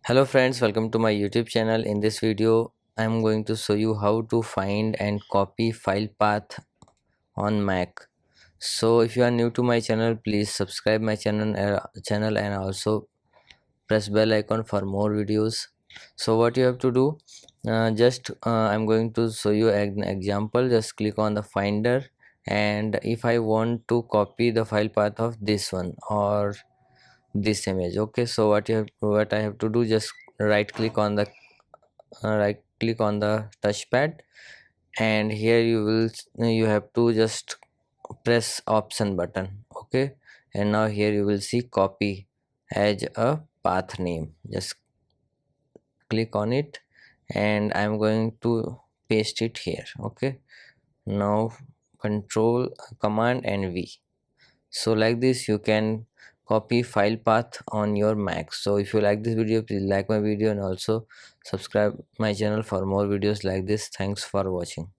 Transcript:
Hello friends, welcome to my YouTube channel. In this video, I am going to show you how to find and copy file path on Mac. So if you are new to my channel, please subscribe my channel and also press bell icon for more videos. So what you have to do, I'm going to show you an example. Just click on the finder, and if I want to copy the file path of this one or this image, okay, so what I have to do, just right click on the touchpad, and here you have to just press option button, okay, and now here you will see copy as a path name. Just click on it, and I'm going to paste it here, okay. Now control command and V. So like this you can copy file path on your Mac. So if you like this video, please like my video and also subscribe my channel for more videos like this. Thanks for watching.